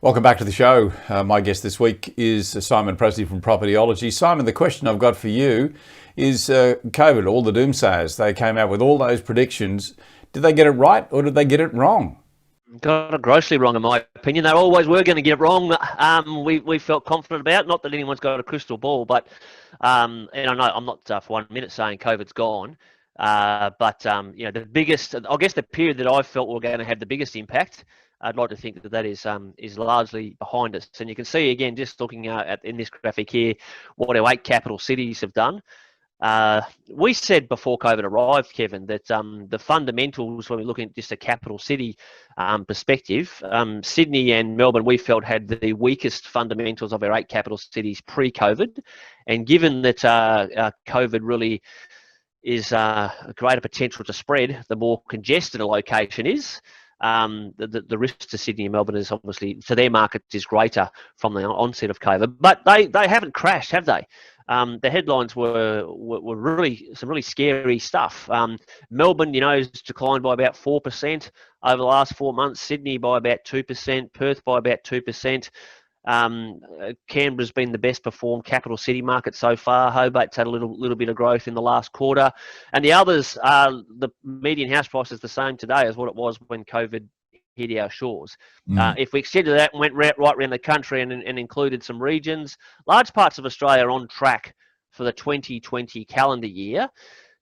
Welcome back to the show. My guest this week is Simon Presley from Propertyology. Simon, the question I've got for you is COVID, all the doomsayers. They came out with all those predictions. Did they get it right or did they get it wrong? Got it grossly wrong, in my opinion. They always were going to get it wrong. We felt confident about. Not that anyone's got a crystal ball, but and I know I'm not for 1 minute saying COVID's gone. But the biggest, I guess, the period that I felt were going to have the biggest impact. I'd like to think that is largely behind us. And you can see again, just looking in this graphic here, what our 8 capital cities have done. We said before COVID arrived, Kevin, that the fundamentals, when we're looking at just a capital city perspective, Sydney and Melbourne, we felt had the weakest fundamentals of our 8 capital cities pre-COVID. And given that COVID really is a greater potential to spread, the more congested a location is, the risk to Sydney and Melbourne is obviously, to their markets, is greater from the onset of COVID. But they haven't crashed, have they? The headlines were really some really scary stuff. Melbourne, has declined by about 4% over the last 4 months. Sydney by about 2%. Perth by about 2%. Canberra's been the best performed capital city market so far. Hobart's had a little bit of growth in the last quarter, and the others, the median house price is the same today as what it was when COVID hit our shores. If we extended that and went right around the country and included some regions, large parts of Australia are on track for the 2020 calendar year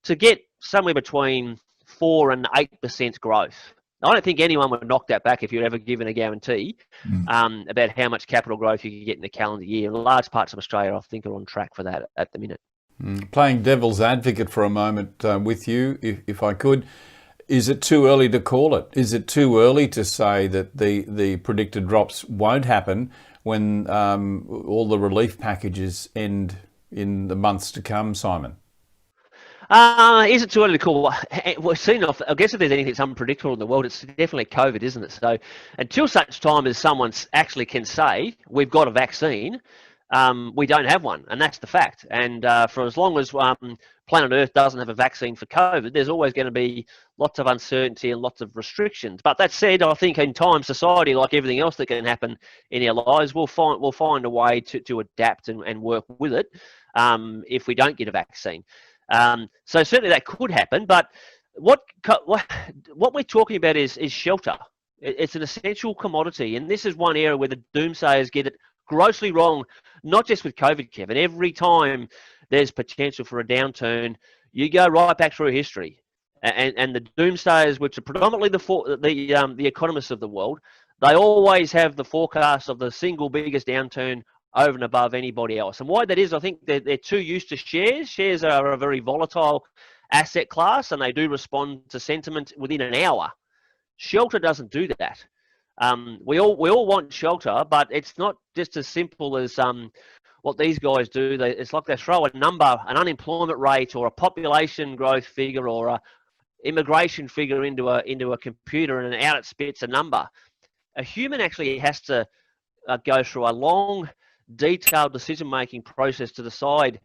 to get somewhere between 4 and 8% growth. I don't think anyone would knock that back if you're ever given a guarantee about how much capital growth you could get in the calendar year. Large parts of Australia, I think, are on track for that at the minute. Playing devil's advocate for a moment with you, if I could, is it too early to call it? Is it too early to say that the predicted drops won't happen when all the relief packages end in the months to come, Simon? Is it too early to call? We've seen, I guess, if there's anything that's unpredictable in the world, it's definitely COVID, isn't it? So until such time as someone actually can say, we've got a vaccine, we don't have one. And that's the fact. And for as long as planet Earth doesn't have a vaccine for COVID, there's always going to be lots of uncertainty and lots of restrictions. But that said, I think in time, society, like everything else that can happen in our lives, we'll find a way to adapt and work with it if we don't get a vaccine. So certainly that could happen, but what we're talking about is shelter. It's an essential commodity, and this is one area where the doomsayers get it grossly wrong. Not just with COVID, Kevin. Every time there's potential for a downturn, you go right back through history, and the doomsayers, which are predominantly the economists of the world, they always have the forecast of the single biggest downturn over and above anybody else. And why that is, I think they're too used to shares. Shares are a very volatile asset class, and they do respond to sentiment within an hour. Shelter doesn't do that. We all want shelter, but it's not just as simple as what these guys do. It's like they throw a number, an unemployment rate, or a population growth figure, or a immigration figure into a computer, and out it spits a number. A human actually has to go through a long, detailed decision-making process to decide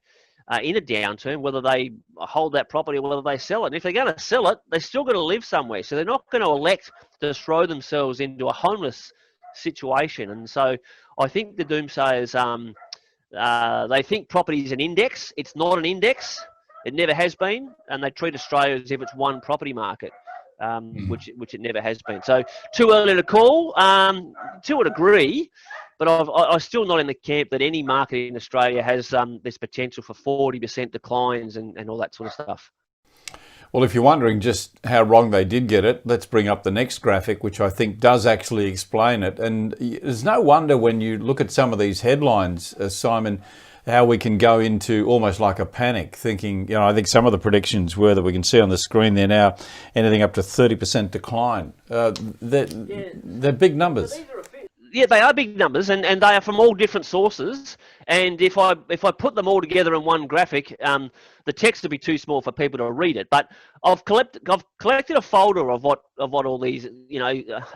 in a downturn whether they hold that property or whether they sell it. And if they're going to sell it, they're still going to live somewhere. So they're not going to elect to throw themselves into a homeless situation. And so I think the doomsayers, they think property is an index. It's not an index. It never has been. And they treat Australia as if it's one property market, which it never has been. So too early to call, to a degree. But I'm still not in the camp that any market in Australia has this potential for 40% declines and all that sort of stuff. Well, if you're wondering just how wrong they did get it, let's bring up the next graphic, which I think does actually explain it. And there's no wonder when you look at some of these headlines, Simon, how we can go into almost like a panic thinking, I think some of the predictions were that we can see on the screen there now, anything up to 30% decline. They're big numbers. Yeah, they are big numbers, and they are from all different sources. And if I put them all together in one graphic, the text would be too small for people to read it. But I've collected a folder of what all these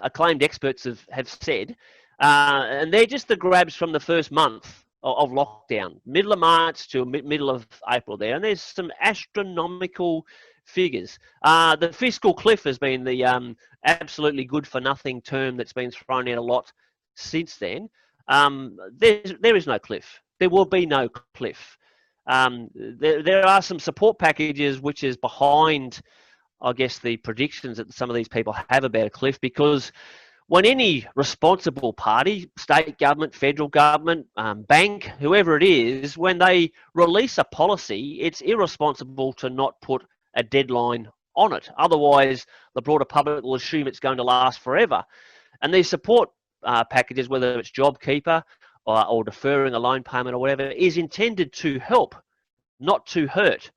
acclaimed experts have said, and they're just the grabs from the first month of lockdown, middle of March to middle of April there, and there's some astronomical figures. The fiscal cliff has been the absolutely good for nothing term that's been thrown out a lot since then, there is no cliff. There will be no cliff. There are some support packages which is behind, I guess, the predictions that some of these people have about a cliff, because when any responsible party, state government, federal government, bank, whoever it is, when they release a policy, it's irresponsible to not put a deadline on it. Otherwise, the broader public will assume it's going to last forever. And these support packages, whether it's JobKeeper or deferring a loan payment or whatever, is intended to help, not to hurt.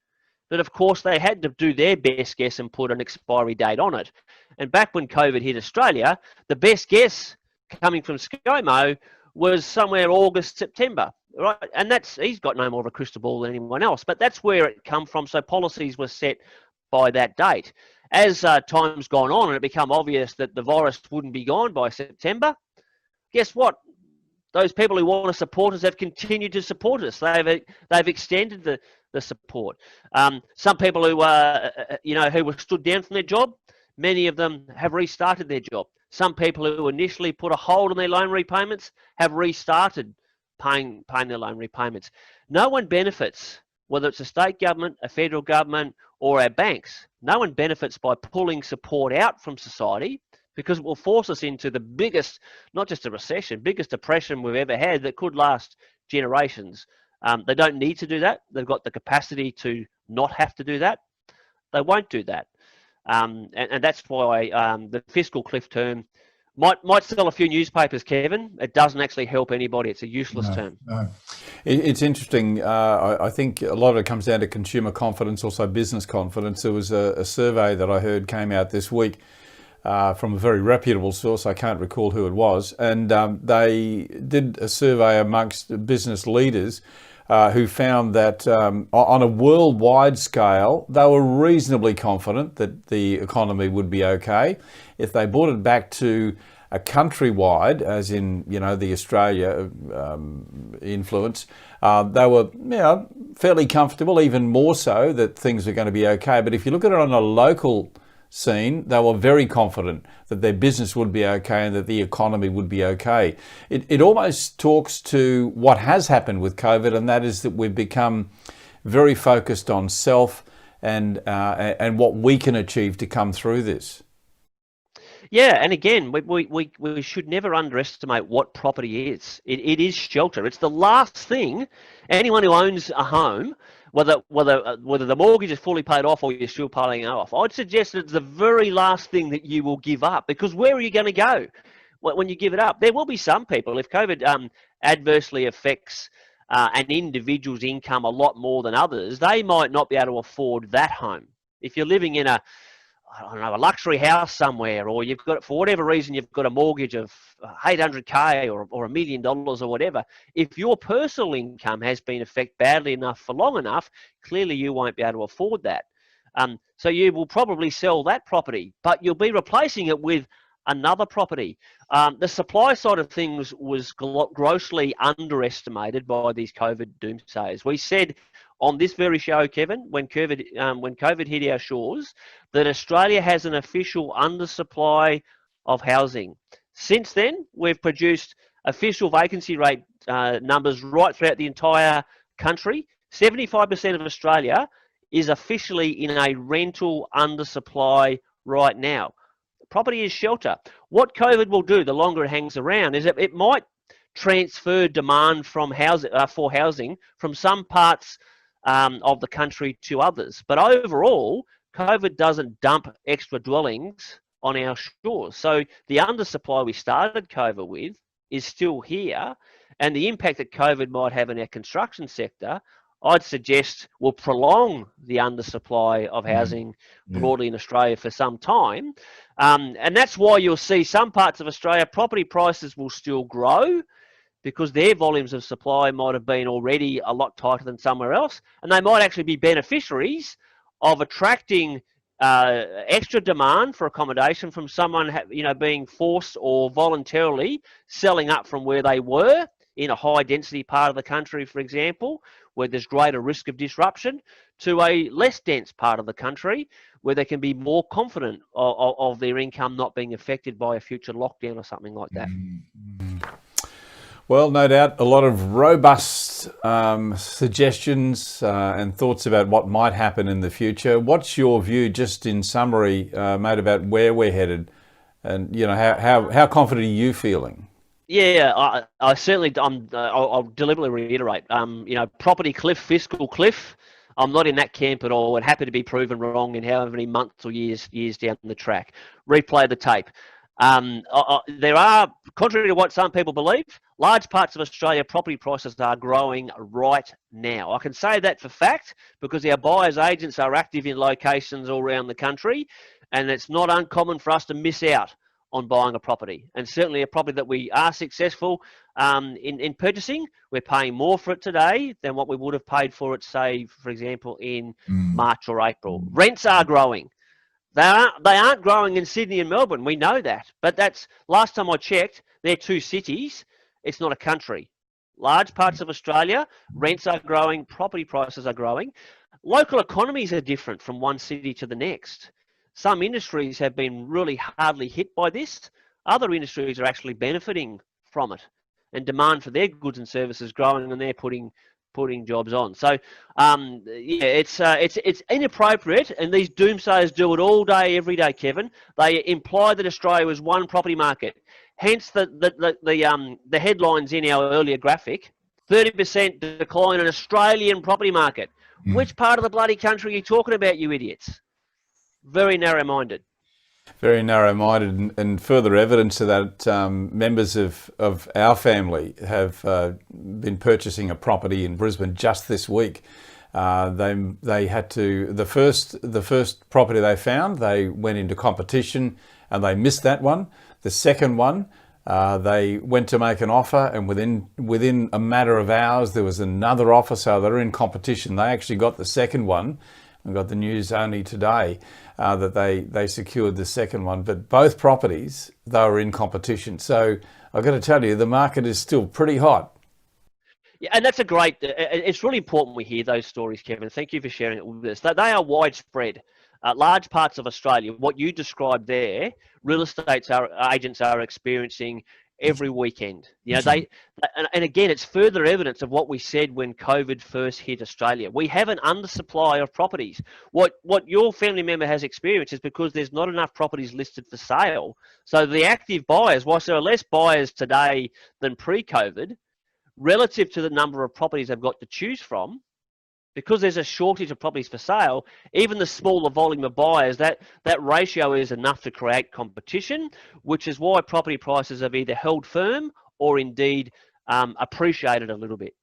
But of course, they had to do their best guess and put an expiry date on it. And back when COVID hit Australia, the best guess coming from ScoMo was somewhere August, September, right? And he's got no more of a crystal ball than anyone else, but that's where it come from. So policies were set by that date. As time's gone on and it become obvious that the virus wouldn't be gone by September, guess what? Those people who want to support us have continued to support us. They've extended the support. Some people who who were stood down from their job, many of them have restarted their job. Some people who initially put a hold on their loan repayments have restarted paying their loan repayments. No one benefits, whether it's a state government, a federal government, or our banks. No one benefits by pulling support out from society, because it will force us into the biggest, not just a recession, biggest depression we've ever had that could last generations. They don't need to do that. They've got the capacity to not have to do that. They won't do that. And that's why the fiscal cliff term might sell a few newspapers, Kevin. It doesn't actually help anybody. It's a useless term. No. It's interesting. I think a lot of it comes down to consumer confidence, also business confidence. There was a survey that I heard came out this week from a very reputable source. I can't recall who it was. And they did a survey amongst business leaders who found that on a worldwide scale, they were reasonably confident that the economy would be okay. If they brought it back to a countrywide, as in, the Australia influence, they were, fairly comfortable, even more so that things were going to be okay. But if you look at it on a local scene, they were very confident that their business would be okay and that the economy would be okay. It almost talks to what has happened with COVID, and that is that we've become very focused on self and what we can achieve to come through this. Yeah, and again, we should never underestimate what property is. It is shelter. It's the last thing anyone who owns a home, whether the mortgage is fully paid off or you're still paying it off, I'd suggest that it's the very last thing that you will give up, because where are you going to go when you give it up? There will be some people, if COVID adversely affects an individual's income a lot more than others, they might not be able to afford that home. If you're living in a luxury house somewhere, or you've got, for whatever reason, you've got a mortgage of $800K or $1 million or whatever, if your personal income has been affected badly enough for long enough, clearly you won't be able to afford that. So you will probably sell that property, but you'll be replacing it with another property. The supply side of things was grossly underestimated by these COVID doomsayers. We said on this very show, Kevin, when COVID hit our shores, that Australia has an official undersupply of housing. Since then, we've produced official vacancy rate numbers right throughout the entire country. 75% of Australia is officially in a rental undersupply right now. Property is shelter. What COVID will do, the longer it hangs around, is that it might transfer demand from for housing from some parts of the country to others. But overall, COVID doesn't dump extra dwellings on our shores. So the undersupply we started COVID with is still here, and the impact that COVID might have in our construction sector, I'd suggest, will prolong the undersupply of housing broadly in Australia for some time. And that's why you'll see some parts of Australia, property prices will still grow, because their volumes of supply might have been already a lot tighter than somewhere else, and they might actually be beneficiaries of attracting extra demand for accommodation from someone being forced or voluntarily selling up from where they were in a high density part of the country, for example, where there's greater risk of disruption, to a less dense part of the country where they can be more confident of their income not being affected by a future lockdown or something like that. Well, no doubt a lot of robust suggestions and thoughts about what might happen in the future. What's your view, just in summary, mate, about where we're headed, and how confident are you feeling? Yeah, I certainly. I'll deliberately reiterate. Property cliff, fiscal cliff. I'm not in that camp at all, and happy to be proven wrong in however many months or years down the track. Replay the tape. There are, contrary to what some people believe, large parts of Australia property prices are growing right now. I can say that for fact because our buyers agents are active in locations all around the country, and it's not uncommon for us to miss out on buying a property. And certainly a property that we are successful in purchasing, we're paying more for it today than what we would have paid for it, say, for example, in March or April. Rents are growing. They aren't growing in Sydney and Melbourne. We know that. But that's, last time I checked, they're two cities. It's not a country. Large parts of Australia, rents are growing, property prices are growing. Local economies are different from one city to the next. Some industries have been really hardly hit by this. Other industries are actually benefiting from it, and demand for their goods and services growing, and they're putting jobs on. So, it's inappropriate, and these doomsayers do it all day, every day, Kevin. They imply that Australia is one property market. Hence the headlines in our earlier graphic: 30% decline in Australian property market. Which part of the bloody country are you talking about, you idiots? Very narrow-minded. Very narrow-minded, and further evidence of that, members of our family have been purchasing a property in Brisbane just this week. They had to, the first property they found, they went into competition and they missed that one. The second one, they went to make an offer, and within a matter of hours there was another offer, so they're in competition. They actually got the second one. I got the news only today that they secured the second one, but both properties, they were in competition. So I've got to tell you, the market is still pretty hot. Yeah, and that's it's really important we hear those stories, Kevin. Thank you for sharing it with us. They are widespread. Large parts of Australia, what you described there, real estate agents are experiencing every weekend. And again, it's further evidence of what we said when COVID first hit Australia. We have an undersupply of properties. What your family member has experienced is because there's not enough properties listed for sale. So the active buyers, whilst there are less buyers today than pre-COVID, relative to the number of properties they've got to choose from, because there's a shortage of properties for sale, even the smaller volume of buyers, that ratio is enough to create competition, which is why property prices have either held firm or indeed appreciated a little bit.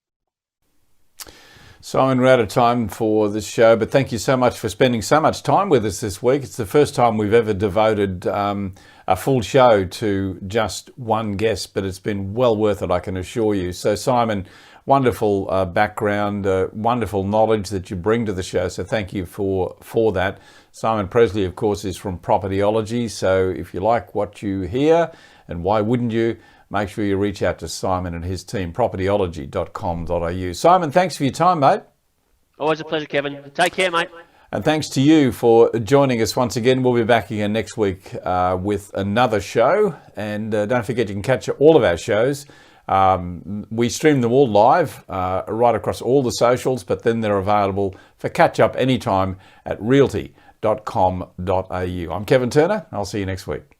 Simon, we're out of time for this show, but thank you so much for spending so much time with us this week. It's the first time we've ever devoted a full show to just one guest, but it's been well worth it, I can assure you. So Simon, wonderful background, wonderful knowledge that you bring to the show. So thank you for that. Simon Presley, of course, is from Propertyology. So if you like what you hear, and why wouldn't you, make sure you reach out to Simon and his team, propertyology.com.au. Simon, thanks for your time, mate. Always a pleasure, Kevin. Take care, mate. And thanks to you for joining us once again. We'll be back again next week with another show. And don't forget, you can catch all of our shows. We stream them all live right across all the socials, but then they're available for catch-up anytime at realty.com.au. I'm Kevin Turner. I'll see you next week.